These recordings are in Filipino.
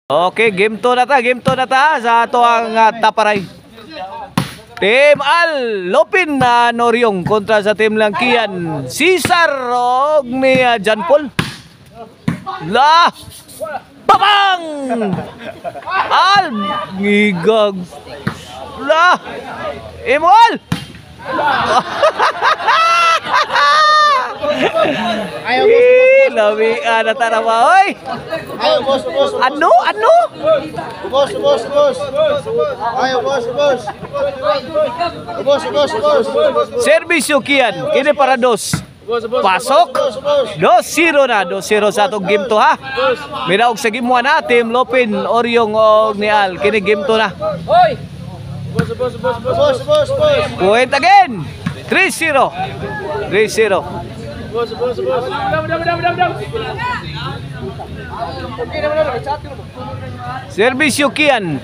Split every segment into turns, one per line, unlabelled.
Okay, game 2 na ta sa ato ang taparay. Team Al Lopin na Noryong kontra sa Team Langkian Cesar og ni John Paul. La! Babang! Al! Ngigag! La! Imol!
Ayaw,
Lawi na tarawa, oy!
Ayaw, boss.
Ano?
Boss. Ayaw, boss.
Servisyo kiyan, kini para dos. Pasok. 2-0 na, 2-0 sa atong game 2 ha. Mira og sa game 1 na, Team Lopin, Oryong og ni Al, kini game 2 na.
Boss.
Point again. 3-0. Servisyo kiyan.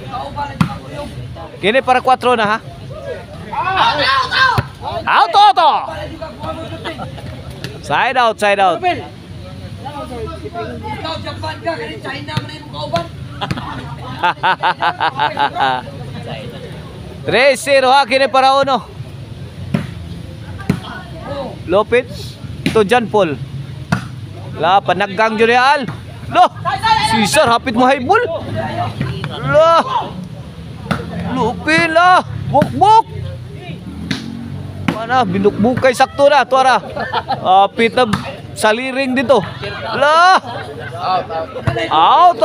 Kini para 4 na ha. Out. Side out.
Ikaw, Japan ka, kaya China mo na yung kauban.
3-0 ha, kini para 1. Lopit to John Paul. La, panaggang Julial. Lo, Cesar, hapit mo haibul. La, Lupin la, buk. Mana, binukbukay sakto na, tuara. Hapit na saliring dito. La, out.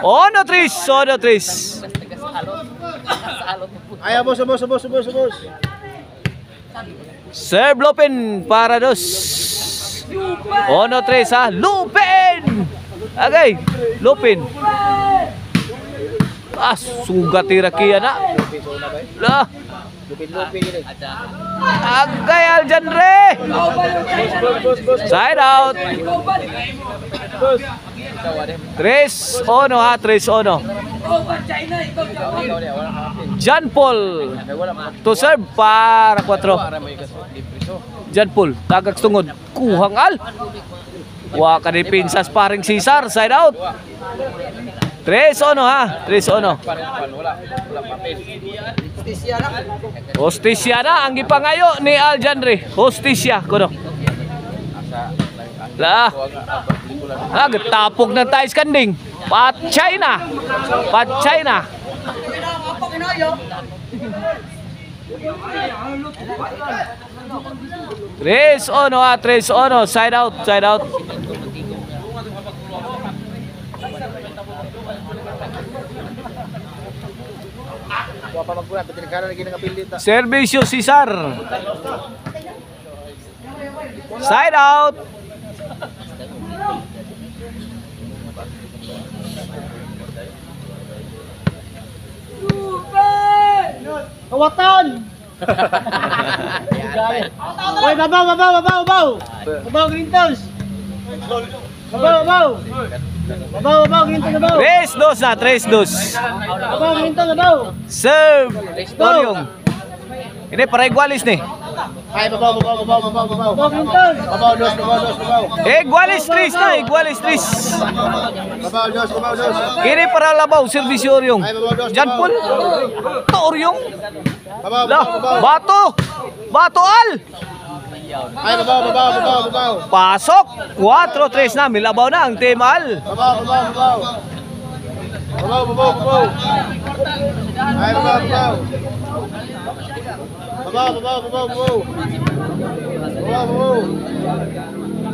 Ono tris.
Ayaw, boss.
Serve Lopin para 2. 1-3 ha. Lupin! Okay, Lupin. Sugat tira kiya na. La. Agay Aljandre. Side out. 3-1 ha, 3-1. John Paul to serve para 4. John Paul, tagak tungod. Kuhang Al. Wa ka depensa sparring Cesar, side out. 3-1 ha, 3-1. Hostisya na ang gipangayo ni Aljandre. Hostisya kuno. La. Getapok na tayo skanding. Patchay na. 3-1 ha, 3-1. Side out. Servisyo Cesar. Side out.
Kawatan! Oy, babaw, green toes! Babaw, green toes, babaw!
3-2 na, 3-2.
Babaw, green toes, babaw!
Serve Oryong. Ini para igualis ni.
Ay, babaw, green toes! Babaw, dos.
Igualis 3 na, igualis 3.
Babaw, dos.
Ini para labaw, servisyo Oryong. John Paul. To Oryong. La, bato Al.
Ay, babaw.
Pasok. 4-3 na, milabaw na ang Team Al.
Babaw. Ay, babaw. Babaw.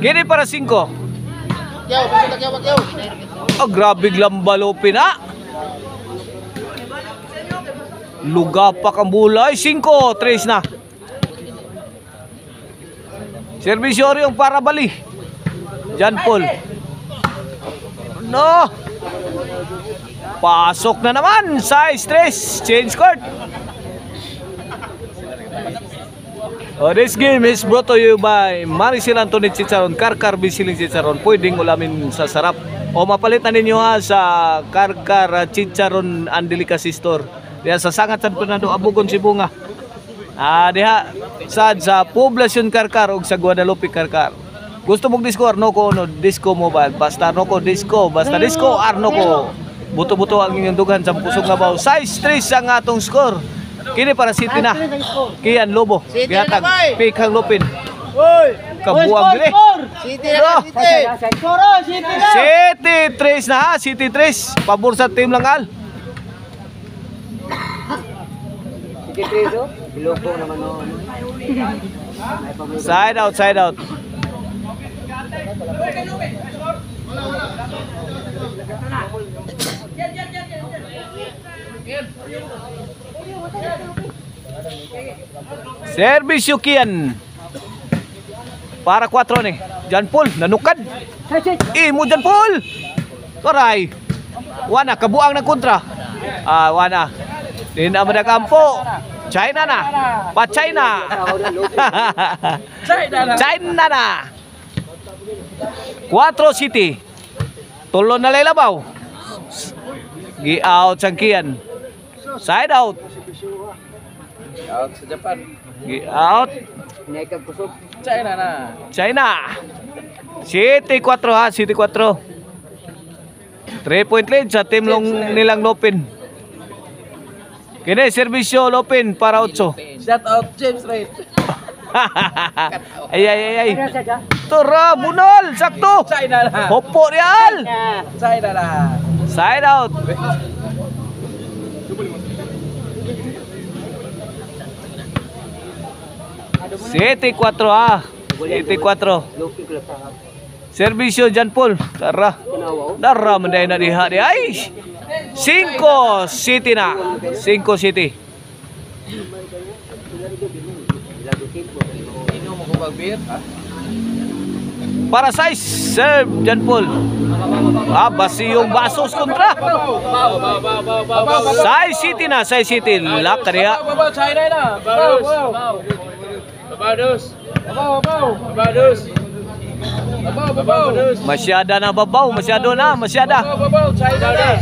Kini para 5.
Kyaw.
Grabe lamba Lopin na. Lugapak ang bulay. 5-3 na. Servisyo Oryong para bali. John Paul. No. Pasok na naman. Size 3. Change court. This game is brought to you by Maricel Antoinette Chicharon. Karkar Bisiling Chicharon. Pwedeng ulamin sa sarap. O mapalitan ninyo ha sa Karkar Chicharon and Delicacy Store. Diya sa Sangat San Fernando, Abugon, Sibunga. Diha sa Poblacion Karkar o sa Guadalupe Karkar. Gusto mong disco Arnoco no disco mobile. Basta Arnoco disco, basta disco Arnoco. Buto-buto ang inyong dughan sa pusog nga baw. Size 3 ang atong score. Kini para City na. Kian Lobo. Gihatag Pikang Lupin. Kabuang dire.
City na, City.
City 3 na ha, City 3. Pabor sa team lang al. Side out, side out. Service Yukian. Para 4 ni. Jan Paul nanukad. Imo Jan Paul. Taray. Wana kabuang ng kontra. Wana. Di na madakampo. China na. Pa China. China na. 4 City. Tulo na lailabaw. Gi-out Sangkian. Side out.
Out sa Japan.
Gi-out.
China na.
China. City 4 ha, City 4. 3-point lead sa team nilang Lopin. Kini serbisyo Lopin para 8.
Shout out James Reid.
Ay. Tura, bunol, sakto.
China na.
Hopo real.
China na.
Side out. City 4 ha. City 4. Servisyo Jan Paul. Tara. Dara manday na diha di ay. 5 City na. 5 City.
Ino mo ko pagbit.
Para size serve Jan Paul. Basi yung basos kontra. Size City na, size City. Lak kariya.
Babaw China na. Babaw.
Masyada na babaw, masyado na, masyada.
Babaw China na.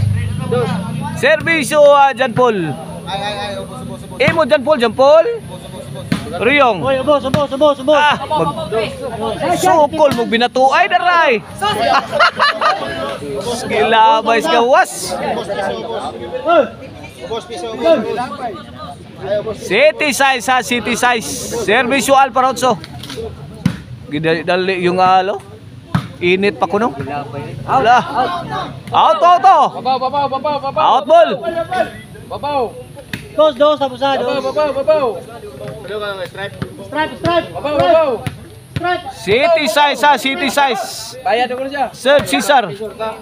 Servisyo Jan Paul. Imo Jan Paul. Riyong. Sukol mo binatuay daray. Skilabay sa gawas. City size ha, city size. Servisyo Al Parotso. Gidali yung alo. Init pa kuno. Wala. Out.
Babaw.
Out ball.
Babaw.
Dos, abusado.
Babaw.
Strike.
Babaw.
City size ha, city size.
Bayad ako na siya.
Serve Cesar.
Babaw.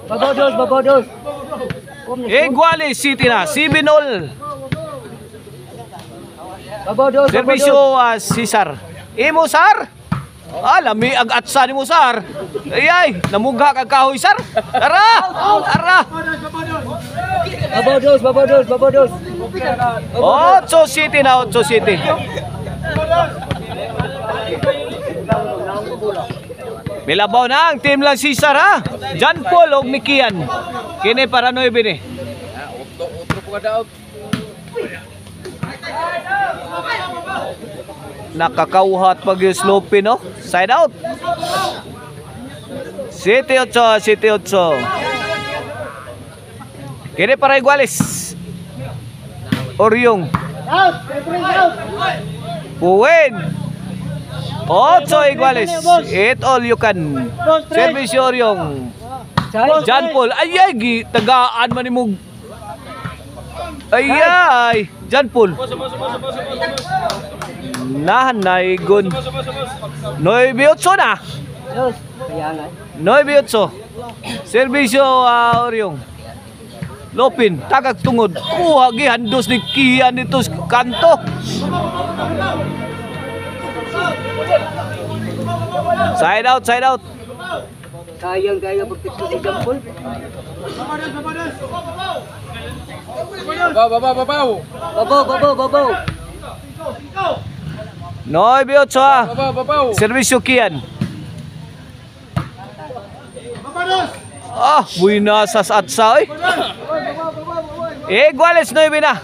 Babaw dos.
Iguali City na, 7-0.
Babaw dos.
Servisyo Cesar. Imo Sar. Lami ang atsa ni mo Sar. Ay, namugha kag kahoy Sar. Tara.
Babaw dos.
8 City na, 8 City. Milabaw na ang team lang Cesar ha. Jan Paul og Nikian. Kini para 9 ni.
Otro po kada out.
Nakakauhat pag yung slope no. Side out. City 8. Kini para Iguales. Oryong.
Out.
Puwen. 8 Iguales. It all you can. Servisyo Oryong. Jan Paul. Ay, tagaan man ni mo. Ay. Jan Paul. Naigon. 9-8 na. 9-8. Servisyo Oryong. Lopin, tagag tungod. Kuha gihandos ni Kian dito sa kanto. Side out.
Sayang pagpito si Jampol.
Babaw.
Babaw.
9-8 ha.
Babaw.
Servisyo Kian. Buina sa atsa eh. Iguales 9 na.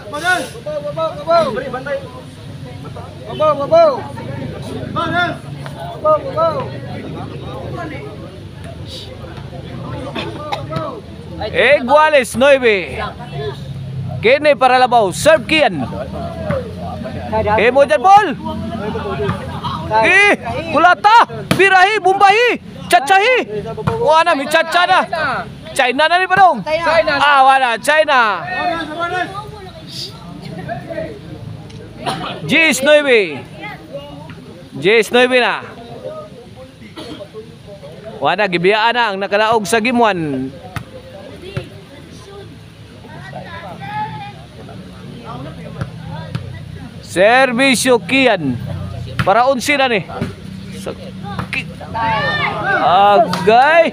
Iguales 9. Kini para labaw. Serve Kian. Mo dyan, Paul. Kulata. Birahi. Bumbahi. Chachahi. Wala mi chacha na. China na ni Padong.
China na.
Wala. China. Jis 9. Jis 9 na. Wala. Gibiyaan na ang nakalaog sa gimuan. Servisyo Kian. Para 11 na ni. Agay.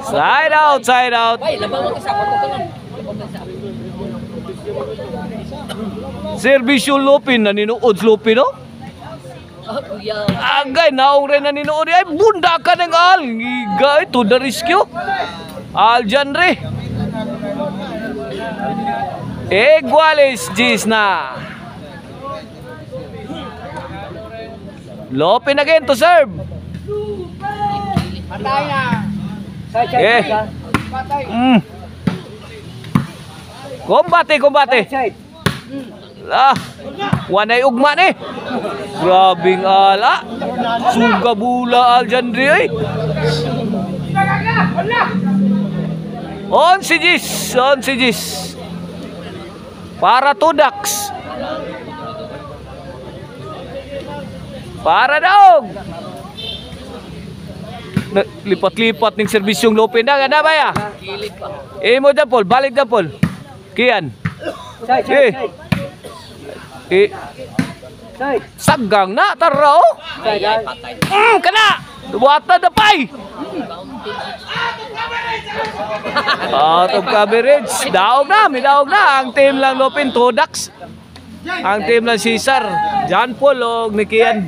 Side out, side out. Servisyo Lupin na ninuod Lupin, no? Agay, naong rin na ninuod. Ay, bunda ka ng Al. Igay, to the rescue. Al Janre. Iguales Gis na. Lopin again to serve.
Patay na.
Kombate, kombate. Wanay ugma ni. Grabing ala. Sugabula Al Janre ay. On si Gis, on si Gis. Para Tudax. Para daog. Lipat-lipat ng serbisyong Lupin na. Ganda ba ya? Mo dyan, Paul. Balik dyan, Paul. Kian. Sagang na. Tara, oh. Kana. Duwata na pay. Out of coverage. Daog na. May daog na. Ang team lang Lupin, Tudax. Ang team lang Cesar. John Paul o Nikian.